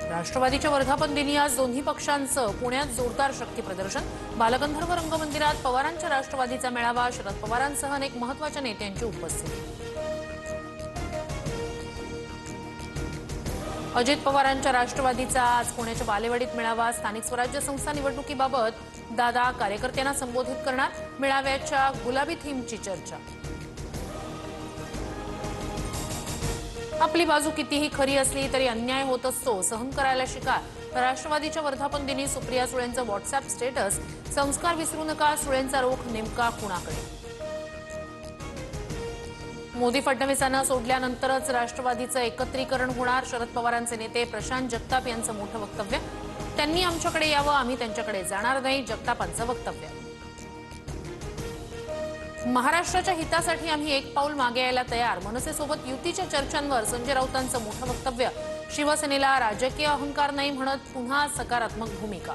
राष्ट्रवादीच्या वर्धापन दिनी आज दोन्ही पक्षांचं पुण्यात जोरदार शक्ती प्रदर्शन। बालगंधर्व रंगमंदिरात पवारांच्या राष्ट्रवादीचा मेळावा, शरद पवारांसह अनेक महत्त्वाच्या नेत्यांची उपस्थिती। अजित पवारांच्या राष्ट्रवादीचा आज पुण्याच्या बालेवाडीत मेळावा। स्थानिक स्वराज्य संस्था निवडणुकीबाबत दादा कार्यकर्त्यांना संबोधित करणार। मेळाव्याच्या गुलाबी थीमची चर्चा। आपली बाजू कितीही खरी असली तरी अन्याय होत असतो, सहन करायला शिका। राष्ट्रवादीच्या वर्धापन दिनी सुप्रिया सुळेंचं व्हॉट्सअप स्टेटस। संस्कार विसरू नका, सुळेंचा रोख नेमका कुणाकडे? मोदी फडणवीसांना सोडल्यानंतरच राष्ट्रवादीचं एकत्रीकरण होणार। शरद पवारांचे नेते प्रशांत जगताप यांचं मोठं वक्तव्य। त्यांनी आमच्याकडे यावं, आम्ही त्यांच्याकडे जाणार नाही, जगतापांचं वक्तव्य। महाराष्ट्राच्या हितासाठी आम्ही एक पाऊल मागे यायला तयार। मनसेसोबत युतीच्या चर्चांवर संजय राऊतांचं मोठं वक्तव्य। शिवसेनेला राजकीय अहंकार नाही म्हणत पुन्हा सकारात्मक भूमिका।